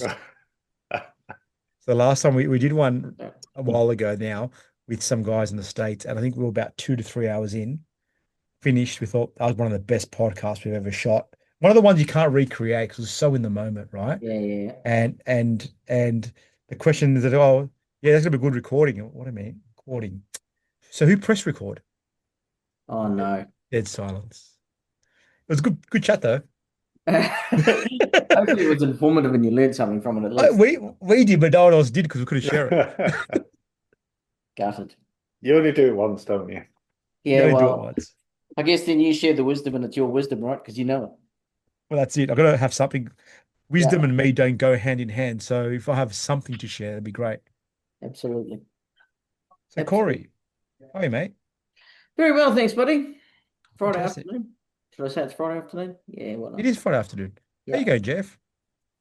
podcast. So the last time we did one a while ago now with some guys in the States, and I think we were about 2 to 3 hours in, finished. We thought that was one of the best podcasts we've ever shot. One of the ones you can't recreate because it's so in the moment, right? Yeah, yeah, yeah. And the question is that, oh, yeah, that's gonna be good recording. What I mean, recording. So who pressed record? Oh no. Dead silence. It was a good chat though. Hopefully it was informative and you learned something from it at least. We did, but no one else did because we couldn't share it. Gutted. You only do it once, don't you? You Yeah, only do it well, once. I guess then you share the wisdom and it's your wisdom, right? Because you know it. Well, that's it. I've got to have something. Wisdom Yeah, and me don't go hand in hand. So if I have something to share, that'd be great. absolutely. So Absolutely. Corey, how are you, mate? Very well, thanks, buddy. Friday Fantastic. afternoon. Should I say it's Friday afternoon? Yeah, why It not? is Friday afternoon. How Yeah. you going, Jeff?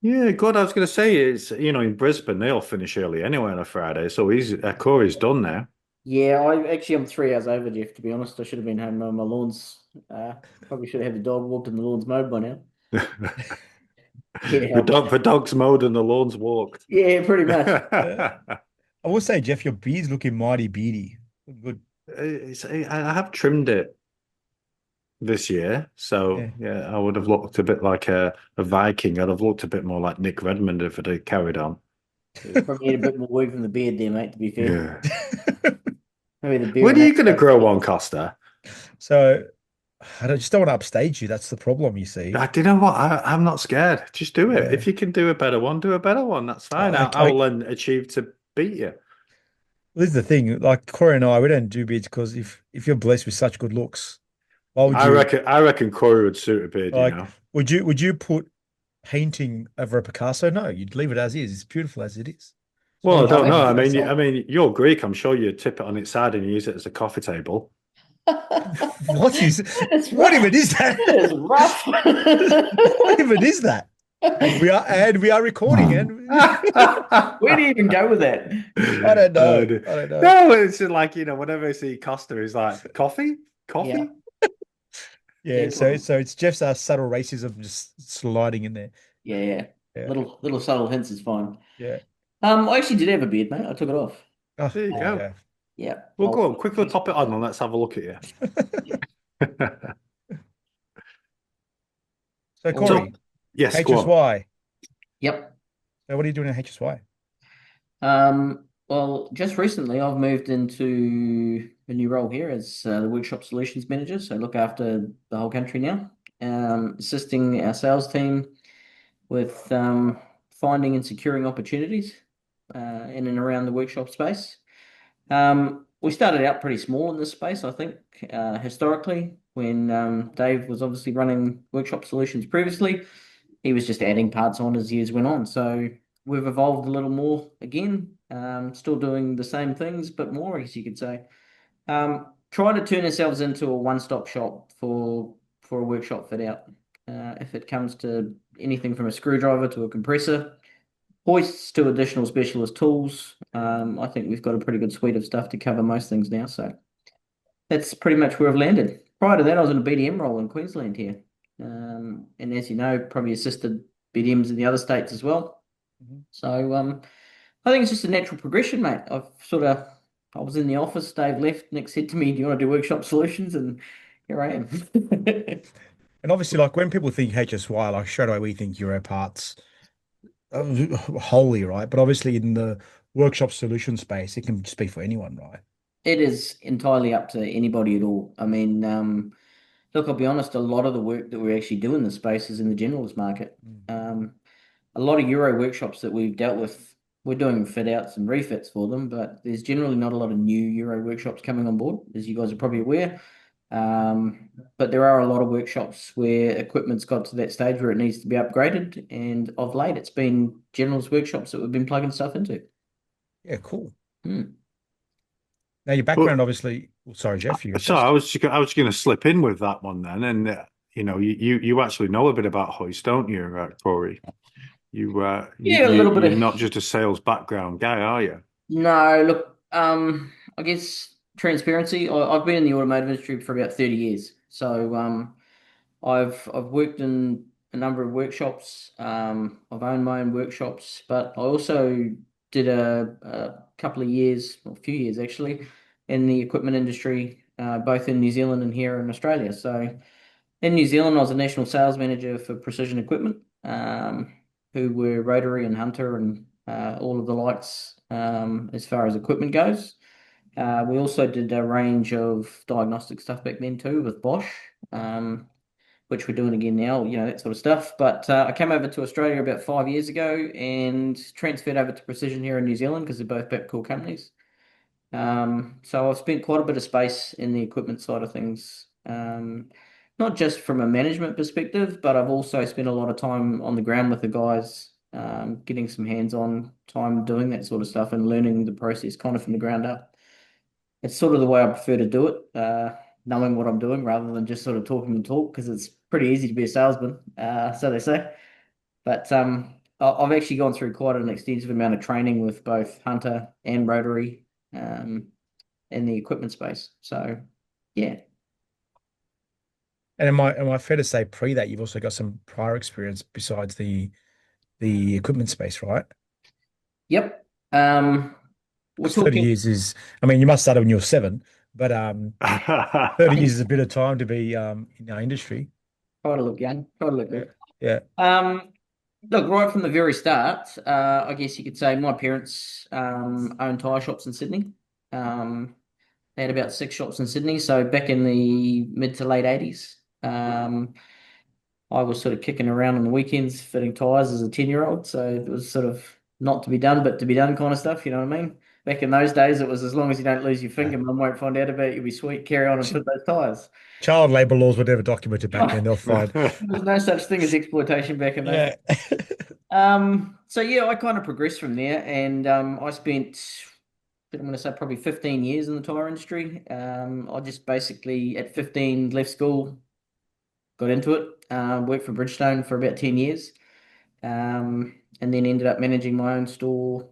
Yeah, good. I was going to say, it's, in Brisbane, they all finish early anyway on a Friday. So Corey's done now. Yeah, I'm 3 hours over, Jeff, to be honest. I should have been home mowing my lawns. Probably should have had the dog walked and the lawns mowed by now. Yeah, The dog's mowed and the lawn's walked. yeah, pretty much. Uh, I will say, Jeff, your beard's looking mighty beady. Good. I have trimmed it this year. So, Yeah. yeah, I would have looked a bit like a Viking. I'd have looked a bit more like Nick Redmond if it had carried on. You probably need a bit more work from the beard there, mate, to be fair. Yeah. Maybe the beard When and are you that going to grow one, Costa? So just don't want to upstage you. That's the problem, you see. Do you know what? I'm not scared. Just do it. Yeah. If you can do a better one, do a better one. That's fine. I I, will then achieve to beat you. this is the thing. Like Corey and I, we don't do beards because if you're blessed with such good looks, why would I you reckon I reckon Corey would suit a beard, you like? know. Would you put painting over a Picasso? No, you'd leave it as is. It's beautiful as it is. So why Well, I would you don't know. change I've it I for mean, yourself? you're Greek. I'm sure you tip it on its side and use it as a coffee table. What is It's what rough. even is that? It is rough. What even is that? And we are recording and Where do you even go with that? I don't know. No, I don't know. no, it's like whenever I see Costa, he's like coffee, Yeah, coffee. Yeah, yeah, so it's Jeff's subtle racism just sliding in there. yeah, yeah. Yeah. Little subtle hints is fine. Yeah. I actually did have a beard, mate. I took it off. Oh, There you there you go. go. Yeah, Well, go on, quickly pop it on and let's have a look at you. So Awesome. So, Corey, yes, go on. HSY. Yep. So what are you doing at HSY? Well, just recently I've moved into a new role here as the workshop solutions manager. So I look after the whole country now, assisting our sales team with finding and securing opportunities in and around the workshop space. We started out pretty small in this space, I think, historically, when Dave was obviously running workshop solutions previously. He was just adding parts on as years went on. So we've evolved a little more again, still doing the same things, but more, I guess you could say. Trying to turn ourselves into a one-stop shop for a workshop fit out. If it comes to anything from a screwdriver to a compressor, hoists to additional specialist tools, I think we've got a pretty good suite of stuff to cover most things now. So that's pretty much where I've landed. Prior to that, I was in a BDM role in Queensland here. And as you know, probably assisted BDMs in the other states as well. Mhm. So I think it's just a natural progression, mate. I was in the office, Dave left, Nick said to me, "Do you want to do workshop solutions?" And here I am. And obviously, like when people think HSY, like straight away we think Euro parts wholly, right? But obviously in the workshop solution space, it can just be for anyone, right? It is entirely up to anybody at all. I mean, look, I'll be honest, a lot of the work that we actually do in this space is in the generalist market. Mm. A lot of Euro workshops that we've dealt with, we're doing fit outs and refits for them, but there's generally not a lot of new Euro workshops coming on board, as you guys are probably aware. But there are a lot of workshops where equipment's got to that stage where it needs to be upgraded, and of late it's been generalist workshops that we've been plugging stuff into. Yeah, cool. Hmm. Now your background, Well, obviously. Well, sorry, Jeff, you go so first. I was going to slip in with that one then, and you actually know a bit about hoist, don't you, Corey? Yeah, a little bit You're of not just a sales background guy, are you? no. Look, I guess transparency. I've been in the automotive industry for about 30 years, so I've worked in a number of workshops. I've owned my own workshops, but I also did a couple of years, or a few years actually, in the equipment industry, both in New Zealand and here in Australia. So in New Zealand, I was a national sales manager for Precision Equipment, who were Rotary and Hunter and all of the likes as far as equipment goes. We also did a range of diagnostic stuff back then too with Bosch, which we're doing again now, that sort of stuff. But I came over to Australia about 5 years ago and transferred over to Precision here in New Zealand because they're both cool companies. So I've spent quite a bit of space in the equipment side of things, not just from a management perspective, but I've also spent a lot of time on the ground with the guys, getting some hands-on time doing that sort of stuff and learning the process kind of from the ground up. It's sort of the way I prefer to do it, knowing what I'm doing rather than just sort of talking and talk, because it's pretty easy to be a salesman, so they say. But I've actually gone through quite an extensive amount of training with both Hunter and Rotary in the equipment space. So, yeah. And am I fair to say pre that you've also got some prior experience besides the equipment space, right? Yep. We're 30 talking years is, I mean, you must start when you were seven, but 30 years is a bit of time to be in our industry. try to look young, try to look Yeah. good. Yeah. Look, right from the very start, I guess you could say my parents owned tyre shops in Sydney. They had about 6 shops in Sydney. So back in the mid to late 80s, I was sort of kicking around on the weekends fitting tyres as a 10-year-old. So it was sort of not to be done, but to be done kind of stuff. You know what I mean? Back in those days, it was as long as you don't lose your finger, mum won't find out about it. You'll be sweet. Carry on and Ch- fit those tyres. Child labor laws were never documented back then. They're fine. There's no such thing as exploitation back in those days. Yeah. So yeah, I kind of progressed from there, and I spent, I'm going to say probably 15 years in the tire industry. I just basically at 15 left school, got into it, worked for Bridgestone for about 10 years, and then ended up managing my own store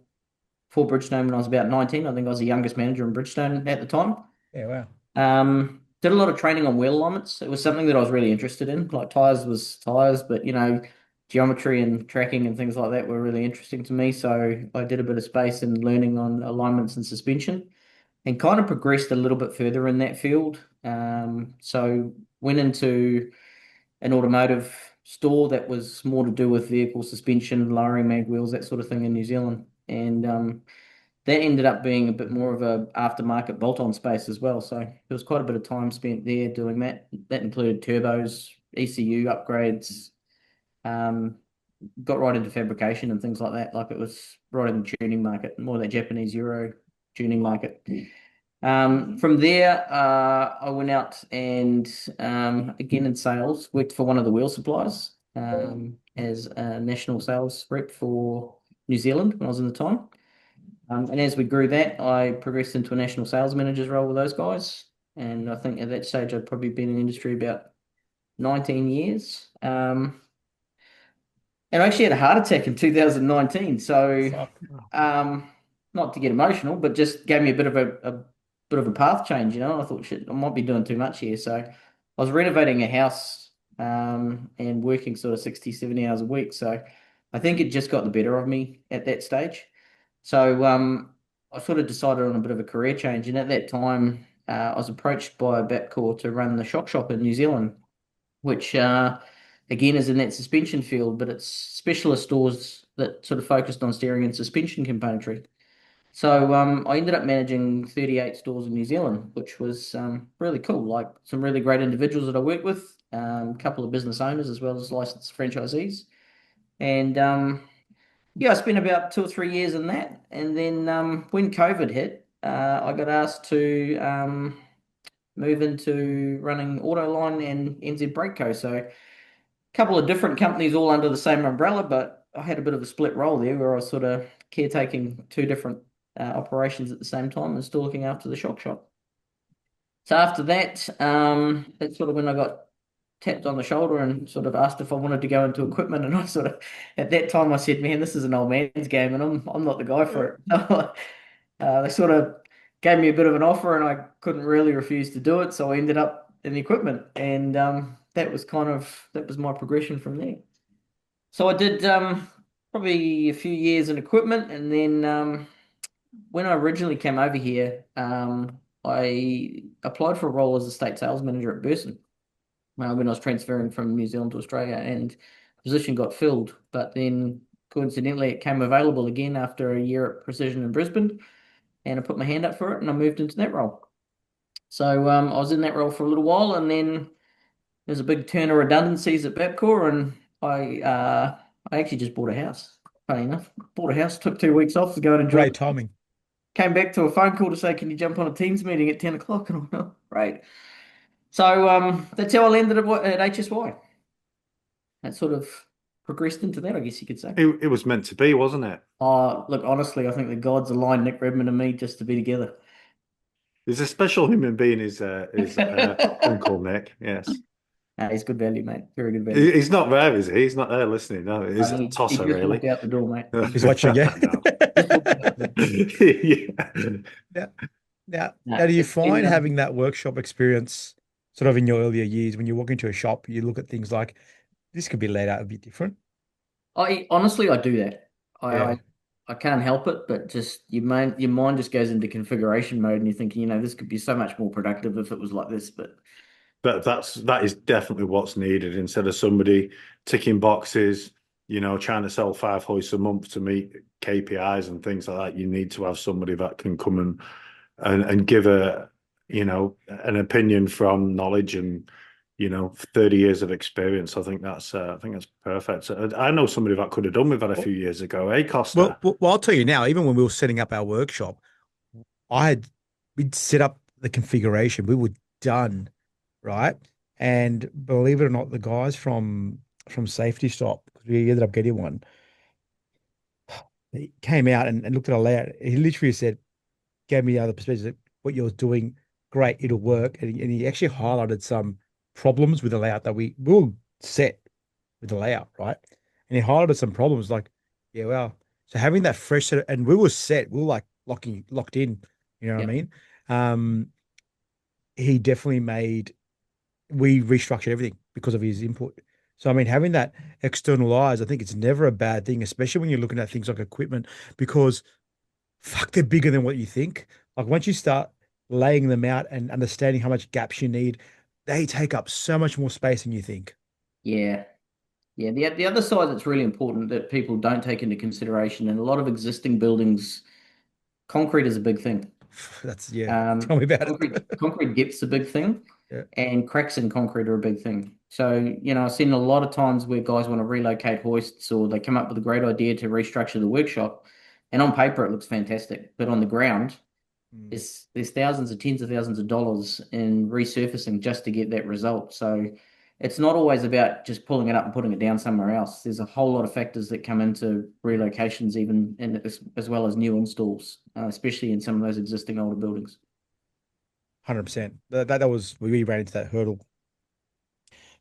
for Bridgestone when I was about 19. I think I was the youngest manager in Bridgestone at the time. Yeah, wow. Did a lot of training on wheel alignments. It was something that I was really interested in. Like tires was tires, but geometry and tracking and things like that were really interesting to me. So I did a bit of space in learning on alignments and suspension and kind of progressed a little bit further in that field. So went into an automotive store that was more to do with vehicle suspension, lowering mag wheels, that sort of thing in New Zealand. And that ended up being a bit more of a aftermarket bolt-on space as well. So there was quite a bit of time spent there doing that. That included turbos, ECU upgrades, got right into fabrication and things like that. Like it was right in the tuning market, more that Japanese Euro tuning market. From there, I went out and again in sales, worked for one of the wheel suppliers as a national sales rep for New Zealand when I was in the time. And as we grew that, I progressed into a national sales manager's role with those guys. And I think at that stage, I'd probably been in the industry about 19 years. And I actually had a heart attack in 2019. So, Fuck. not to get emotional, but just gave me a bit of a bit of a path change. I thought, shit, I might be doing too much here. So, I was renovating a house and working sort of 60, 70 hours a week. So, I think it just got the better of me at that stage. So, I sort of decided on a bit of a career change. And at that time, I was approached by Bapcor to run the shock shop in New Zealand, which again is in that suspension field, but it's specialist stores that sort of focused on steering and suspension componentry. So I ended up managing 38 stores in New Zealand, which was really cool. Like some really great individuals that I worked with, a couple of business owners as well as licensed franchisees. And yeah, I spent about 2 or 3 years in that. And then when COVID hit, I got asked to move into running Autoline and NZ Brake Co. So couple of different companies all under the same umbrella, but I had a bit of a split role there where I was sort of caretaking two different operations at the same time and still looking after the shock shop. So after that, that's sort of when I got tapped on the shoulder and sort of asked if I wanted to go into equipment. And I sort of, at that time, I said, "Man, this is an old man's game, and I'm not the guy for it." They sort of gave me a bit of an offer, and I couldn't really refuse to do it. So I ended up in the equipment, and that was my progression from there. So I did probably a few years in equipment, and then when I originally came over here, I applied for a role as a state sales manager at Burson when I was transferring from New Zealand to Australia, and the position got filled. But then coincidentally, it came available again after a year at Precision in Brisbane, and I put my hand up for it, and I moved into that role. So I was in that role for a little while, and then there's a big turn of redundancies at Bapcor, and I actually just bought a house. Funny enough, bought a house, took 2 weeks off to go and enjoy. Great timing. Came back to a phone call to say, "Can you jump on a Teams meeting at 10 o'clock?" And I'm like, right. So that's how I landed at HSY. That sort of progressed into that, I guess you could say. It was meant to be, wasn't it? Look, honestly, I think the gods aligned Nick Redmond and me just to be together. He's a special human being, is Uncle Nick. Yes. He's good value, mate. Very good value. He's not there, is he? He's not there listening. No, he's a He tosser, just really. walked out the door, mate. He's watching again. Yeah. Now, do you find having that workshop experience sort of in your earlier years, when you walk into a shop, you look at things like this could be laid out a bit different? Honestly, I do that. Yeah. I can't help it, but just your mind just goes into configuration mode, and you're thinking, this could be so much more productive if it was like this. But That is definitely what's needed, instead of somebody ticking boxes, trying to sell 5 hoists a month to meet KPIs and things like that. You need to have somebody that can come and give an opinion from knowledge and 30 years of experience. I think that's perfect. I know somebody that could have done with that a few years ago. Hey, Costa. Well, I'll tell you now, even when we were setting up our workshop, we'd set up the configuration. We were done, right? And believe it or not, the guys from Safety Stop, because we ended up getting one, he came out and looked at our layout. He literally said, gave me the other perspective, what you're doing, great, it'll work. And he actually highlighted some problems with the layout that we were set with the layout, right? And he highlighted some problems like, yeah, well, so having that fresh set, and we were set, we were like locked in, you know what I mean? He definitely we restructured everything because of his input. So, I mean, having that external eyes, I think it's never a bad thing, especially when you're looking at things like equipment, because fuck, they're bigger than what you think. Like once you start laying them out and understanding how much gaps you need, they take up so much more space than you think. Yeah. The other side that's really important that people don't take into consideration in a lot of existing buildings, concrete is a big thing. Tell me about it. Concrete depth's a big thing, Yeah. and cracks in concrete are a big thing. So, I've seen a lot of times where guys want to relocate hoists, or they come up with a great idea to restructure the workshop, and on paper it looks fantastic, but on the ground, there's thousands of tens of thousands of dollars in resurfacing just to get that result. So it's not always about just pulling it up and putting it down somewhere else. There's a whole lot of factors that come into relocations, even as well as new installs, especially in some of those existing older buildings. 100%. That was, we ran into that hurdle,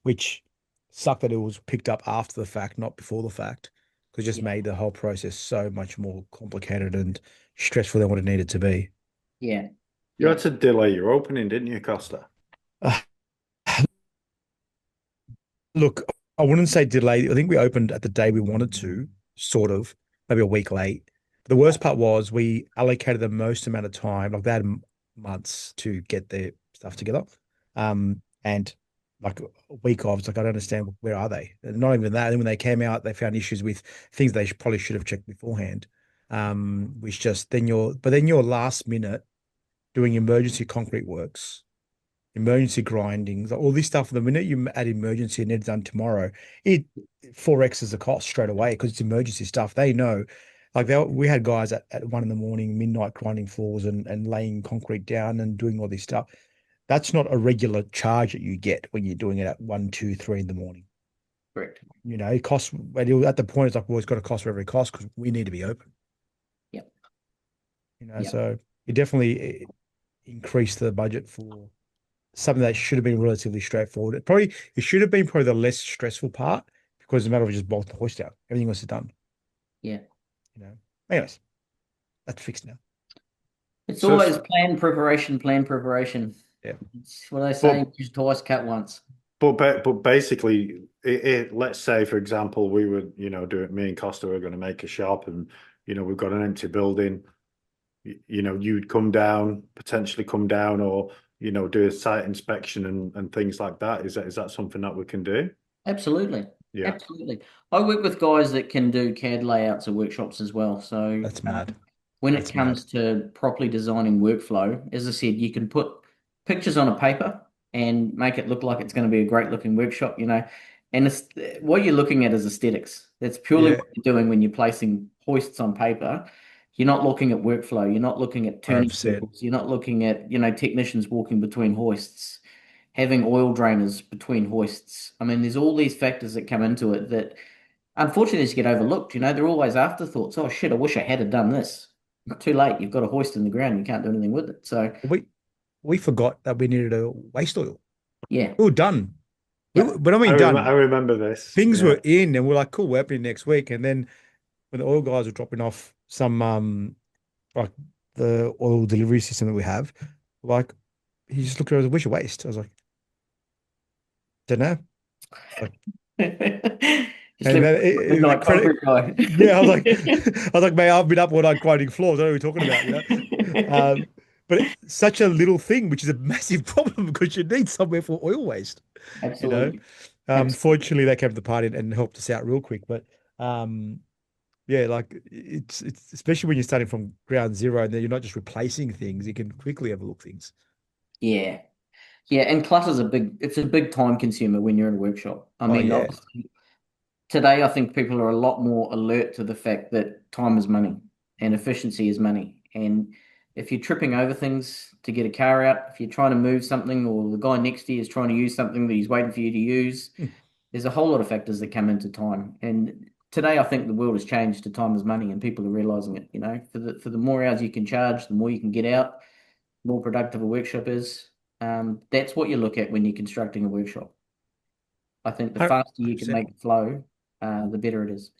which sucked that it was picked up after the fact, not before the fact, because it just made the whole process so much more complicated and stressful than what it needed to be. Yeah. You had to delay your opening, didn't you, Costa? Look, I wouldn't say delay. I think we opened at the day we wanted to, sort of, maybe a week late. The worst part was we allocated the most amount of time, like they had months to get their stuff together. And like a week of, it's like, I don't understand, where are they? And not even that. And when they came out, they found issues with things they probably should have checked beforehand. Which just then you're last minute doing emergency concrete works, emergency grindings, all this stuff. The minute you add emergency and it's done tomorrow, it 4x's the cost straight away because it's emergency stuff. They know, like we had guys at 1 a.m, midnight, grinding floors and laying concrete down and doing all this stuff. That's not a regular charge that you get when you're doing it at 1, 2, 3 in the morning. Correct. It costs, at the point, it's like, well, it's got to cost for every cost because we need to be open. Yep. So it definitely increased the budget for something that should have been relatively straightforward. It should have been probably the less stressful part, because the matter of just bolting the hoist down. Everything was done. Yeah. Anyways, that's fixed now. It's always plan preparation. Yeah. It's what they say, use twice, cut once. but basically, let's say, for example, we were, doing me and Costa were going to make a shop, and we've got an empty building. You'd come down, potentially come down, or do a site inspection and things like that. Is that something that we can do? Absolutely. Yeah. Absolutely. I work with guys that can do CAD layouts of workshops as well. So That's mad. when it That's mad. comes to properly designing workflow, as I said, you can put pictures on a paper and make it look like it's going to be a great looking workshop, And what you're looking at is aesthetics. That's purely Yeah, what you're doing when you're placing hoists on paper. You're not looking at workflow. You're not looking at turning 100%. circles. You're not looking at, technicians walking between hoists, having oil drainers between hoists. I mean, there's all these factors that come into it that unfortunately just get overlooked. They're always afterthoughts. Oh shit, I wish I had have done this. Too late. You've got a hoist in the ground. You can't do anything with it. So We forgot that we needed a waste oil. yeah, We were done. yep, But I I mean, I done. remember this. Things Yeah. were in, and we're like, cool, we're opening next week. And then when the oil guys were dropping off some like the oil delivery system that we have, like he just looked at us, where's your waste? I was like, don't know. Like, just and left then midnight credit, concrete guy. yeah, I was like, mate, I've been up all night grinding floors. I don't know what you're talking about. But it's such a little thing, which is a massive problem because you need somewhere for oil waste, you know. Absolutely, absolutely. Fortunately, they came to the party and helped us out real quick. But yeah, like it's especially when you're starting from ground zero and then you're not just replacing things, you can quickly overlook things. Yeah, yeah, and clutter's it's a big time consumer when you're in a workshop. I Oh mean, yeah, obviously, today I think people are a lot more alert to the fact that time is money and efficiency is money. And if you're tripping over things to get a car out, if you're trying to move something or the guy next to you is trying to use something that he's waiting for you to use, there's a whole lot of factors that come into time. And today I think the world has changed to time is money and people are realizing it, for the more hours you can charge, the more you can get out, the more productive a workshop is. That's what you look at when you're constructing a workshop. I think the faster you can 100%. make it flow, the better it is.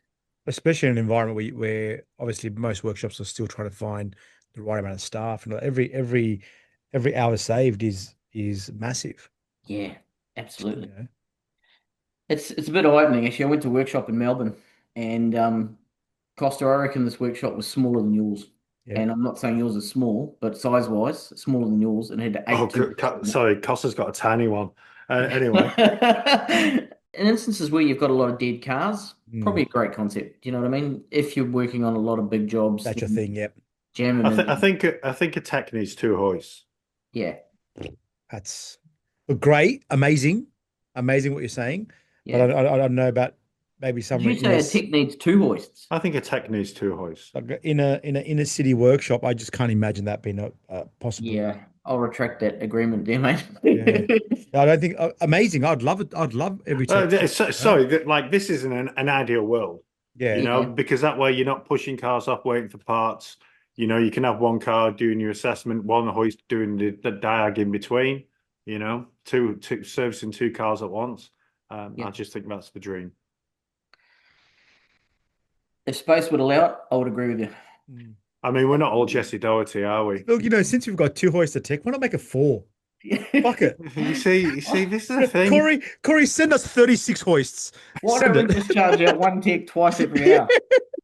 Especially in an environment where obviously most workshops are still trying to find the right amount of staff, and every hour saved is massive. Yeah, You absolutely. know? It's a bit eye-opening. Actually, I went to a workshop in Melbourne, and Costa, I reckon this workshop was smaller than yours. Yeah. And I'm not saying yours is small, but size-wise, it's smaller than yours, and had Oh, eight people in sorry, Costa's got a tiny one. Anyway, it. In instances where you've got a lot of dead cars, probably Mm, a great concept. Do you know what I mean? If you're working on a lot of big jobs, that's your then thing. Yep. jam them I in think I there. think I think a tech needs two hoists. Yeah, That's great, amazing what you're saying. But yeah. I don't know about maybe Did somewhere you in say a tech needs two hoists? I think a tech needs two hoists. like in a inner city workshop. I just can't imagine that being a possibility. Yeah, I'll retract that agreement there, Yeah. mate. I don't think amazing. I'd love it. I'd love every tech. Right? Sorry, like this isn't an ideal world, Yeah. Yeah, because that way you're not pushing cars off waiting for parts. You can have one car doing your assessment, one hoist doing the diag in between. Two servicing two cars at once. yeah. I just think that's the dream. If space would allow it, I would agree with you. Mm. I mean, we're not all Jesse Doherty, are we? Look, since we've got two hoists of tech, why not make it four? Fuck it. You see, this is the thing. Corey, send us 36 hoists. Why don't Send we it. just charge out one tick twice every hour?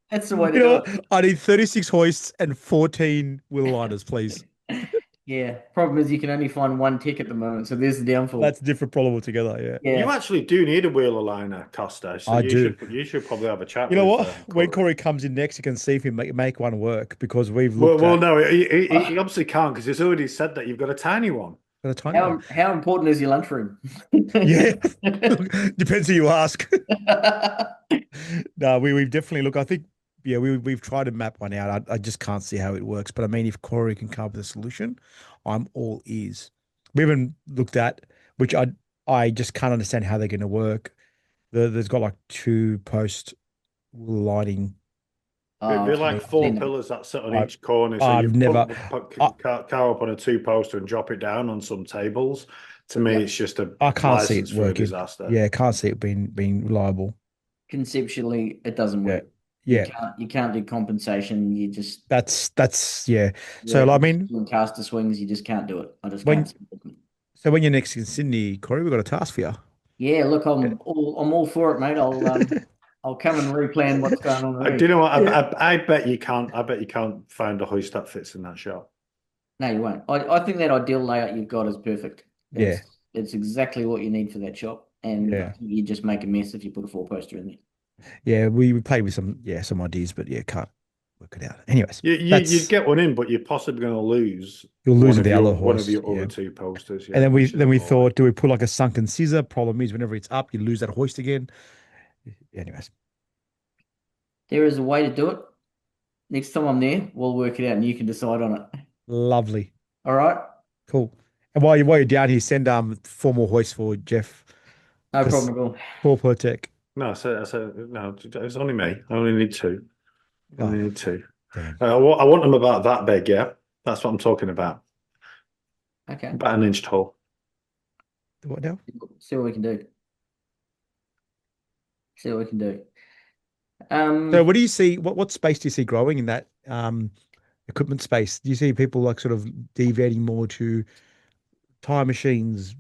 That's the way to You know do what? I need 36 hoists and 14 wheel liners, please. it. Yeah. Problem is you can only find one tick at the moment, so there's the downfall. That's a different problem altogether. Yeah. You Yeah. actually do need a wheeler liner, Costa. So I you do. should probably have a chat You know with what? When Corey. Corey comes in next, you can see if he make one work because we've Well, looked at no, he obviously can't because he's already said that you've got a tiny one. a tiny one. How important is your lunchroom? Yeah. Look, depends who you ask. No, we've definitely look. I think yeah, we've tried to map one out. I just can't see how it works. But I mean, if Corey can come up with a solution, I'm all ears. We even looked at which I just can't understand how they're going to work. There's got like two post lighting. It'd Oh, be okay. like I've four seen them. pillars that sit on I each corner. So you I've never. put I, car up on a two poster and drop it down on some tables. To me, Yep. it's just a I can't see it license for a working. disaster. Yeah, can't see it being reliable. Conceptually, it doesn't Yeah, work. You yeah. can't do compensation. That's yeah. So Yeah, I mean, doing caster swings, you just can't do it. I just can't when see it. so when you're next in Sydney, Corey, we've got a task for you. Yeah, look, I'm all for it, mate. I'll come and replan what's going on Do you already. know what? Yeah. I bet you can't. I bet you can't find a hoist that fits in that shop. No, you won't. I think that ideal layout you've got is perfect. Yeah. It's exactly what you need for that shop, and I Yeah. think you just make a mess if you put a four poster in there. Yeah. We played with some ideas, but yeah, can't work it out. Anyways, You'd that's get one in, but you're possibly going to lose you'll lose the other one of horse. your Yeah. other two posters. And Yeah, then we which is then we appalling. thought, do we put like a sunken scissor? Problem is, whenever it's up, you lose that hoist again. Anyways, There is a way to do it. Next time I'm there, we'll work it out, and you can decide on it. lovely, All right? cool. And while you're down here, send 4 more hoists for Jeff No because problem at all. 4 per tech. No, so no. It's only me. I only need two. I Oh, only need two. damn. I want them about that big. Yeah, that's what I'm talking about. Okay. About an inch tall. What now? See what we can do. See what we can do. So, Um, what do you see? What space do you see growing in that equipment space? Do you see people like sort of deviating more to tire machines,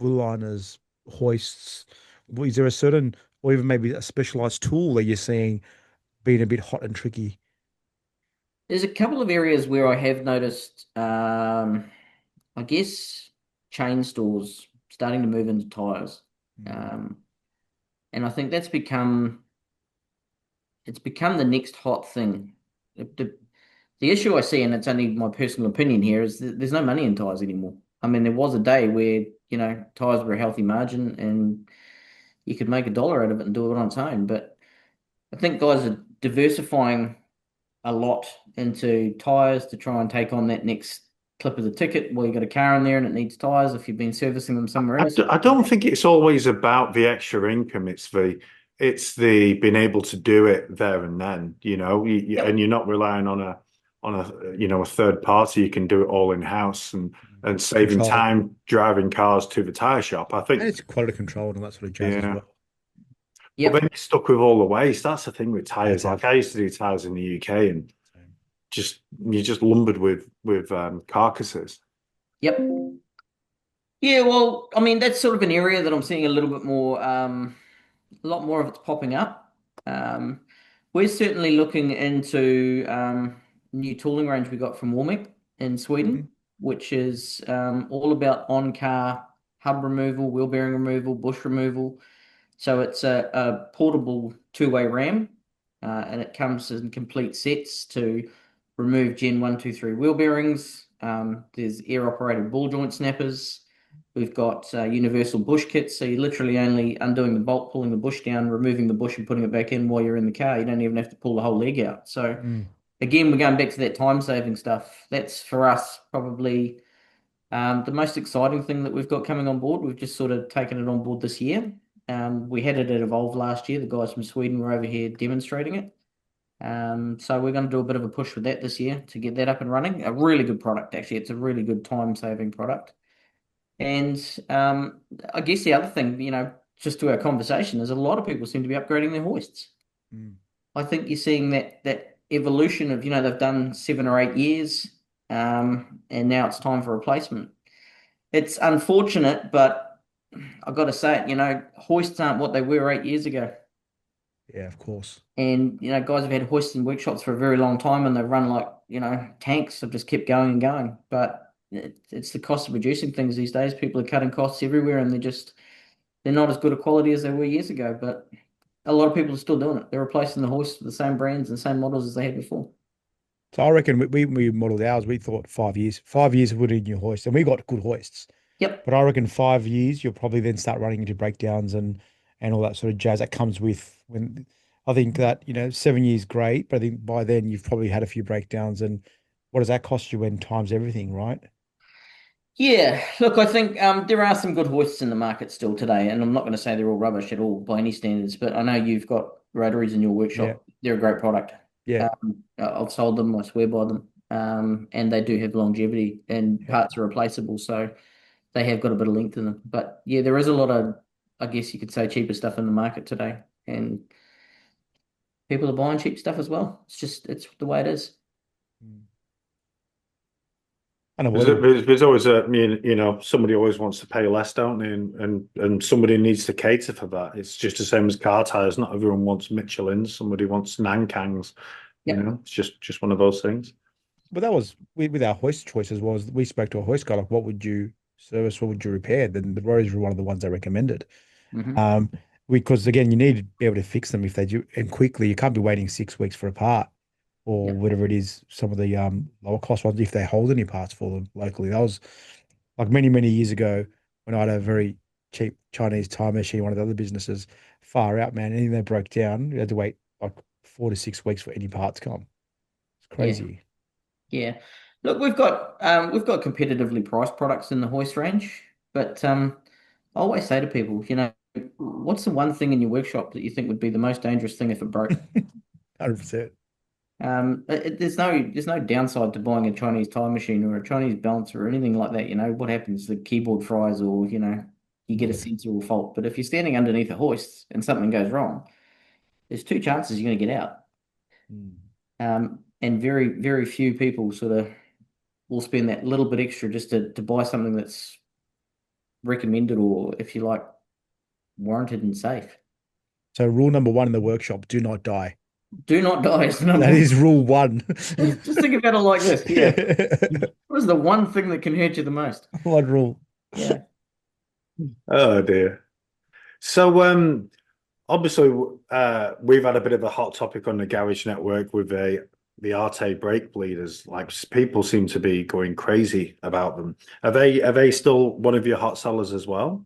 blue liners, hoists? Is there a certain, or even maybe a specialized tool that you're seeing being a bit hot and tricky? there's a couple of areas where I have noticed, I guess, chain stores starting to move into tires. Mm. Um, and I think it's become the next hot thing. The issue I see, and it's only my personal opinion here, is that there's no money in tires anymore. I mean, there was a day where, tires were a healthy margin and you could make a dollar out of it and do it on its own. But I think guys are diversifying a lot into tires to try and take on that next clip of the ticket. Well, you got a car in there and it needs tires if you've been servicing them somewhere else. I don't think it's always about the extra income. It's the being able to do it there and then, and Yep. you're not relying on a third party. You can do it all in house and saving Control. time driving cars to the tire shop. I And think, it's quality control and all that sort of jazz as yeah. well. But then Yep. you're stuck with all the waste. That's the thing with That's tires. it. Like I used to do tires in the UK, and you're just lumbered with carcasses. Yep. Yeah, well, I mean, that's sort of an area that I'm seeing a little bit more, a lot more of it's popping up. Um, we're certainly looking into new tooling range we got from Warmick in Mhm. Sweden, which is all about on-car hub removal, wheel bearing removal, bush removal. So it's a portable two-way ram, and it comes in complete sets to remove Gen 1, 2, 3 wheel bearings. There's air-operated ball joint snappers. We've got universal bush kits, so you're literally only undoing the bolt, pulling the bush down, removing the bush, and putting it back in while you're in the car. You don't even have to pull the whole leg out. So Mm. again, we're going back to that time-saving stuff. That's for us probably the most exciting thing that we've got coming on board. We've just sort of taken it on board this year. We had it at Evolve last year. The guys from Sweden were over here demonstrating it. So we're going to do a bit of a push with that this year to get that up and running. A really good product, actually. It's a really good time-saving product. And I guess the other thing, just to our conversation, is a lot of people seem to be upgrading their hoists. Mm. I think you're seeing that evolution of, they've done 7 or 8 years, and now it's time for replacement. It's unfortunate, but I've got to say it, hoists aren't what they were 8 years ago. Yeah, of course. And, guys have had hoists in workshops for a very long time and they've run like, tanks have just kept going and going. But it's the cost of producing things these days. People are cutting costs everywhere and they're not as good a quality as they were years ago. But a lot of people are still doing it. They're replacing the hoists with the same brands and same models as they had before. So I reckon we modeled ours. We thought 5 years. 5 years to put in your hoist, and we got good hoists. Yep. But I reckon 5 years, you'll probably then start running into breakdowns and all that sort of jazz that comes with when. I think that 7 years great, but I think by then you've probably had a few breakdowns, and what does that cost you when times everything, right? Yeah, look, I think there are some good hoists in the market still today, and I'm not going to say they're all rubbish at all by any standards, but I know you've got rotaries in your Yeah, workshop. They're a great product. yeah, I've sold them, I swear by them, and they do have longevity, and yeah. parts are replaceable, so they have got a bit of length in them. But yeah, there is a lot of, I guess you could say, cheaper stuff in the market today, and people are buying cheap stuff as well. It's the way it is. Mm. unavoidable. There's always somebody always wants to pay less, don't they? And somebody needs to cater for that. It's just the same as car tires. Not everyone wants Michelin's. Somebody wants Nankangs. Yep. It's just one of those things. But that was with our hoist choices was we spoke to a hoist guy like, what would you service? What would you repair? Then the Rories were one of the ones they recommended. Hmm. Um, because again, you need to be able to fix them if they do, and quickly. You can't be waiting 6 weeks for a part or Yep. whatever it is. Some of the lower cost ones, if they hold any parts for them locally. That was like many, many years ago when I had a very cheap Chinese time machine, one of the other businesses, far out, man. Anything that broke down, you had to wait like 4 to 6 weeks for any parts to come. It's Yeah. crazy. Yeah. Look, we've got competitively priced products in the hoist range, but I always say to people, what's the one thing in your workshop that you think would be the most dangerous thing if it broke? 100%. There's no downside to buying a Chinese time machine or a Chinese balancer or anything like that. What happens? The keyboard fries, or you get a Yeah. sensor or fault. But if you're standing underneath a hoist and something goes wrong, there's two chances you're going to get out. Mm. And very, very few people sort of will spend that little bit extra just to buy something that's recommended or, if you like, warranted and safe. So rule number one in the workshop, do not die. Do not die is number That one. is rule one. Just think about it like this. Yeah. What is the one thing that can hurt you the most? One rule. Yeah. Oh dear. So obviously we've had a bit of a hot topic on the garage network with the Arte brake bleeders. Like people seem to be going crazy about them. Are they still one of your hot sellers as well?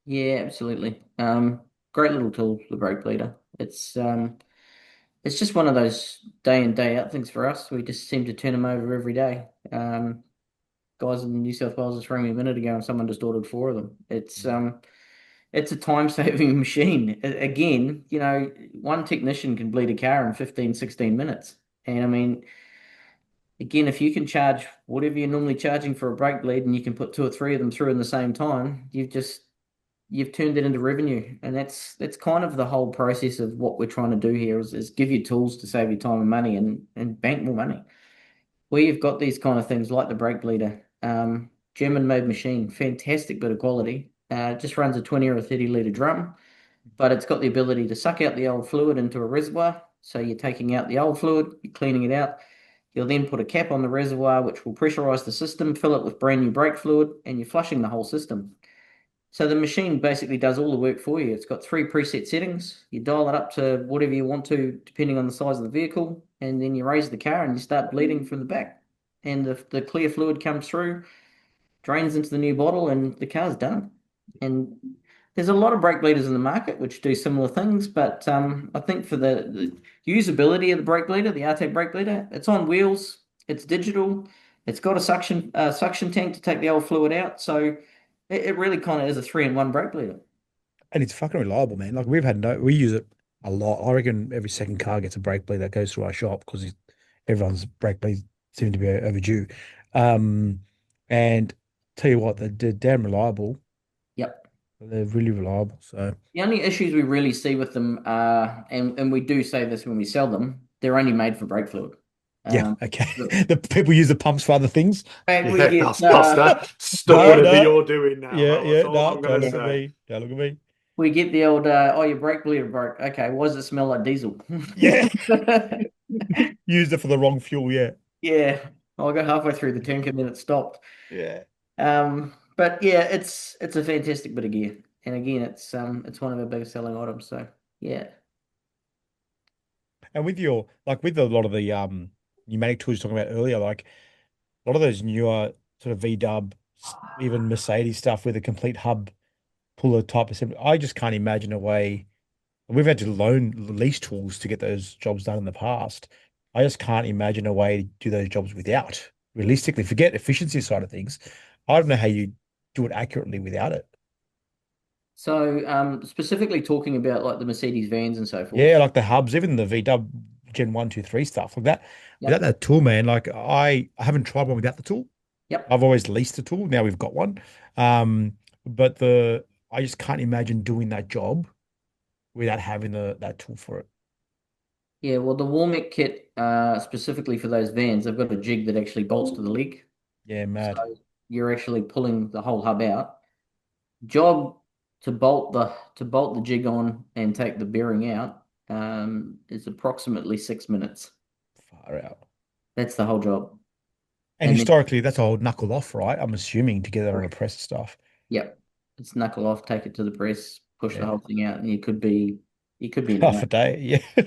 Yeah, absolutely. Great little tool, the brake bleeder. It's just one of those day in, day out things for us. We just seem to turn them over every day. Guys in New South Wales just rang me a minute ago and someone just ordered four of them. It's a time-saving machine. Again, one technician can bleed a car in 15, 16 minutes. And I mean, again, if you can charge whatever you're normally charging for a brake bleed and you can put two or three of them through in the same time, you've turned it into revenue. And that's kind of the whole process of what we're trying to do here is give you tools to save you time and money and bank more money. Where you've got these kind of things like the brake bleeder, German made machine, fantastic bit of quality. Just runs a 20 or a 30 litre drum, but it's got the ability to suck out the old fluid into a reservoir. So you're taking out the old fluid, you're cleaning it out. You'll then put a cap on the reservoir, which will pressurize the system, fill it with brand new brake fluid, and you're flushing the whole system. So the machine basically does all the work for you. It's got three preset settings. You dial it up to whatever you want to, depending on the size of the vehicle, and then you raise the car and you start bleeding from the back. And the clear fluid comes through, drains into the new bottle, and the car's done. And there's a lot of brake bleeders in the market which do similar things, but I think for the usability of the brake bleeder, the Arte brake bleeder, it's on wheels, it's digital, it's got a suction tank to take the old fluid out, so it really kind of is a three-in-one brake bleeder. And it's fucking reliable, man. Like we use it a lot. I reckon every second car gets a brake bleed that goes through our shop because everyone's brake bleeds seem to be overdue. Um, and tell you what, they're damn reliable. Yep. They're really reliable. So The only issues we really see with them are, and we do say this when we sell them, they're only made for brake fluid. yeah, Um, okay. the The people use the pumps for other things. fact we Yeah, get that's that. Stop No, whatever no. you're doing now. Yeah, That's yeah, all no, I'm don't gonna look at yeah, say. me. Don't look at me. we get the old oh, your brake bleeder broke. Okay, why does it smell like diesel? Yeah. Used it for the wrong fuel, yeah. Yeah, I got halfway through the tank and then it stopped. Yeah. But yeah, it's a fantastic bit of gear, and again, it's one of our biggest selling items. So yeah, And with your like with a lot of the pneumatic tools you were talking about earlier, like a lot of those newer sort of V-dub, even Mercedes stuff with a complete hub puller type assembly. I just can't imagine a way. We've had to loan lease tools to get those jobs done in the past. I just can't imagine a way to do those jobs without. Realistically, forget efficiency side of things. I don't know how you do it accurately without it. so specifically talking about like the Mercedes vans and so Yeah, forth. like the hubs, even the V-dub Gen 1, 2, 3 stuff like that. Without Yep, that tool, man, like I haven't tried one without the tool. yep. I've always leased a tool. Now we've got one. But I just can't imagine doing that job without having that tool for it. Yeah, well, the Warmec kit, specifically for those vans, they've got a jig that actually bolts to the leg. Yeah, mad. So you're actually pulling the whole hub out. Job to bolt the jig on and take the bearing out is approximately 6 minutes. Far out. That's the whole job. And And then historically, that's all knuckle off, right? I'm assuming to get that on a correct. press stuff. Yep. It's knuckle off, take it to the press, push the Yeah. whole thing out, and you could be an Half hour. a day. Yeah.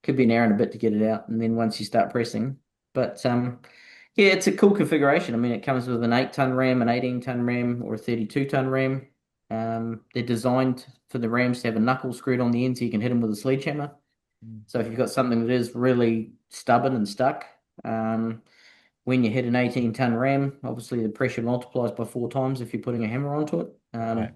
Could be an hour and a bit to get it out, and then once you start pressing. But yeah, it's a cool configuration. I mean, it comes with an 8-ton RAM, an 18-ton RAM, or a 32-ton RAM. They're designed for the rams to have a knuckle screwed on the end so you can hit them with a sledgehammer. Mm. So if you've got something that is really stubborn and stuck, um, when you hit an 18-ton ram, obviously the pressure multiplies by 4 times if you're putting a hammer onto it. Right.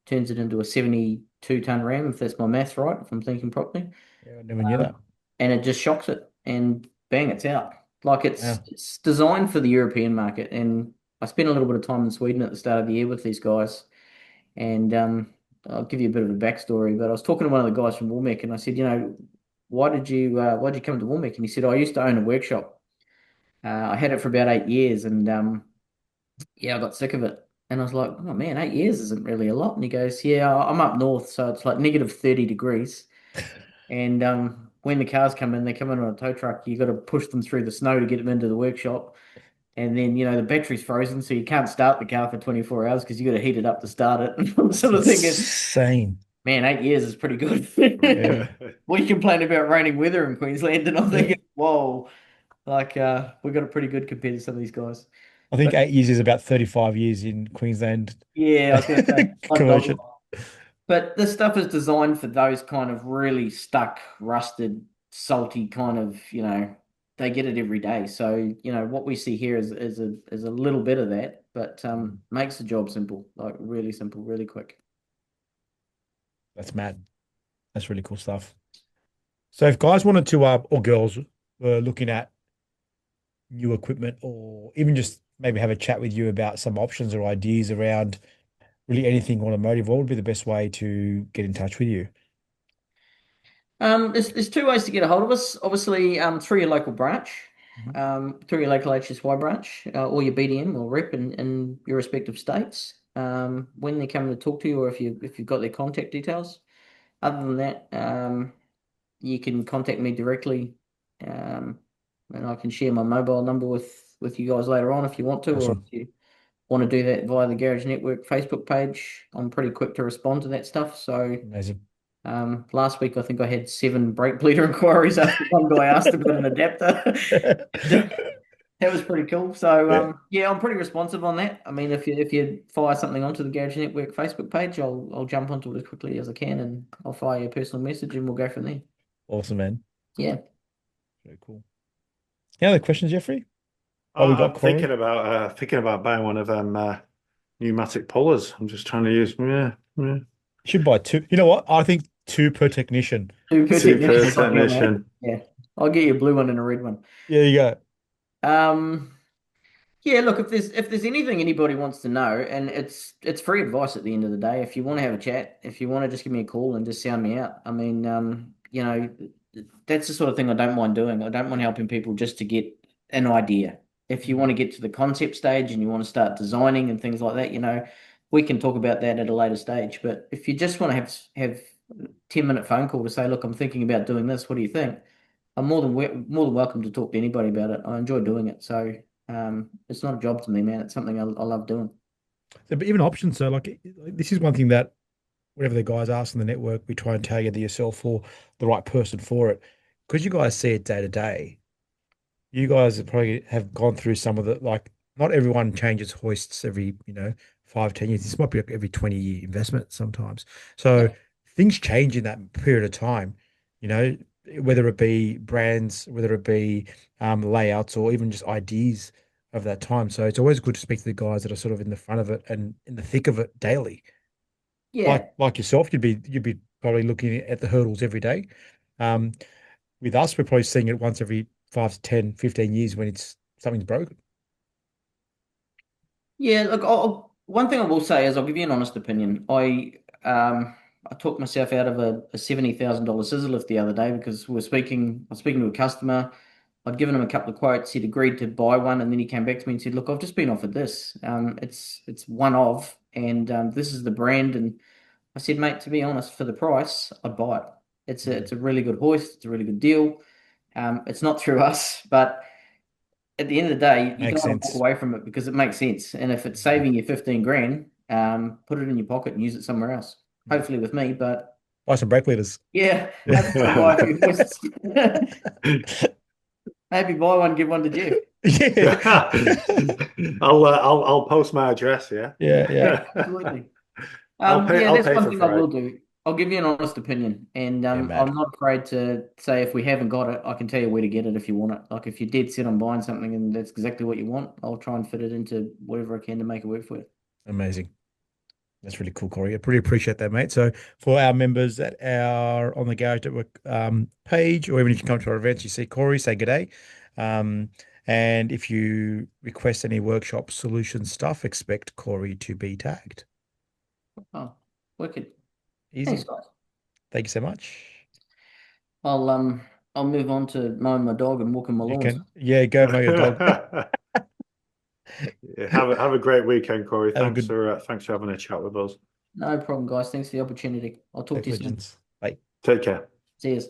Turns it into a 72-ton ram, if that's my maths right, if I'm thinking properly. Yeah, I never knew that. And it just shocks it, and bang, it's out. Like it's Wow. it's designed for the European market, and I spent a little bit of time in Sweden at the start of the year with these guys, and I'll give you a bit of a backstory. But I was talking to one of the guys from Woolmeck, and I said, why did you come to Woolmeck? And he said, I used to own a workshop. I had it for about 8 years, and yeah, I got sick of it. And I was like, oh man, 8 years isn't really a lot. And he goes, yeah, I'm up north, so it's like negative 30 degrees. And when the cars come in, they come in on a tow truck. You got to push them through the snow to get them into the workshop. And then, the battery's frozen, so you can't start the car for 24 hours because you got to heat it up to start it. And I'm That's sort of thinking, insane. man, 8 years is pretty good. Yeah. We complain about raining weather in Queensland, and I'm Yeah. thinking, whoa, like we got it pretty good compared to some of these guys. I think But 8 years is about 35 years in Queensland yeah, I was going to say, hot dog. conversion. But this stuff is designed for those kind of really stuck, rusted, salty kind of, they get it every day. So, what we see here is a little bit of that, but Mm. makes the job simple, like really simple, really quick. That's mad. That's really cool stuff. So if guys wanted to, or girls were looking at new equipment or even just maybe have a chat with you about some options or ideas around really anything automotive, what would be the best way to get in touch with you? There's two ways to get a hold of us. Obviously, through your local branch, Mhm. through your local HSY branch, or your BDM or rep in your respective states. When they're coming to talk to you, or if you've got their contact details. Other than that, you can contact me directly, um, and I can share my mobile number with you guys later on if you want to, or Awesome. if you want to do that via the Garage Network Facebook page. I'm pretty quick to respond to that stuff. So Amazing. last week I think I had 7 brake bleeder inquiries after one guy asked about an adapter. That was pretty cool. So Yeah, yeah, I'm pretty responsive on that. I mean, if you fire something onto the Garage Network Facebook page, I'll jump onto it as quickly as I can, and I'll fire you a personal message, and we'll go from there. awesome, man. Yeah. Very cool. Any other questions, Jeffrey? While we got I'm Corey? thinking about buying one of them pneumatic pullers. I'm just trying to use yeah. You should buy two. You know what? I think two per technician. Two per technician Super will probably on that. technician. Yeah. I'll get you a blue one and a red one. There you go. Um, yeah, look, if there's anything anybody wants to know, and it's free advice at the end of the day. If you want to have a chat, if you want to just give me a call and just sound me out. I mean, that's the sort of thing I don't mind doing. I don't mind helping people just to get an idea. If you want to get to the concept stage and you want to start designing and things like that, we can talk about that at a later stage. But if you just want to have 10-minute phone call to say, look, I'm thinking about doing this. What do you think? I'm more than welcome to talk to anybody about it. I enjoy doing it. So it's not a job to me, man. It's something I love doing. So, but even options. So, like, this is one thing that whenever the guys ask in the network, we try and target yourself for the right person for it. Because you guys see it day to day, you guys have probably have gone through some of the like not everyone changes hoists every 5, 10 years. This might be like every 20-year investment sometimes. So Yeah. things change in that period of time, you know, whether it be brands, whether it be layouts or even just ideas of that time. So it's always good to speak to the guys that are sort of in the front of it and in the thick of it daily. Yeah. Like yourself, you'd be probably looking at the hurdles every day. Um, with us, we're probably seeing it once every 5 to 10, 15 years when it's something's broken. Yeah. Look, one thing I will say is I'll give you an honest opinion. I talked myself out of a $70,000 scissor lift the other day because I was speaking to a customer. I'd given him a couple of quotes. He'd agreed to buy one, and then he came back to me and said, "Look, I've just been offered this. It's one of, and this is the brand." And I said, "Mate, to be honest, for the price, I'd buy it. It's a really good hoist. It's a really good deal. It's not through us, but at the end of the day, you Makes don't want to walk sense. away from it because it makes sense. And if it's saving you 15 grand, put it in your pocket and use it somewhere else. Hopefully with me, but Buy some brake levers. yeah, hopefully buy a few hoists. Maybe buy one, give one to Jeff. Yeah. I'll post my address. Yeah. Yeah. Absolutely. I'll pay. Yeah, I'll that's pay one for thing I will freight. do. I'll give you an honest opinion, and Yeah, mad. I'm not afraid to say if we haven't got it, I can tell you where to get it if you want it. Like if you're dead set on buying something and that's exactly what you want, I'll try and fit it into whatever I can to make it work for you. Amazing. That's really cool, Corey. I pretty appreciate that, mate. So for our members that are on the Garage Network page, or even if you come to our events, you see Corey, say good day. And if you request any workshop solution stuff, expect Corey to be tagged. Oh, wicked. Easy. Thanks, guys. Thank you so much. I'll move on to mowing my dog and walking my You lawns. can, yeah, go mow your dog. Yeah, have a great weekend, Corey. Have a good Thanks for having a chat with us. No problem, guys. Thanks for the opportunity. I'll talk to you soon. legends. Bye. Take care. See you.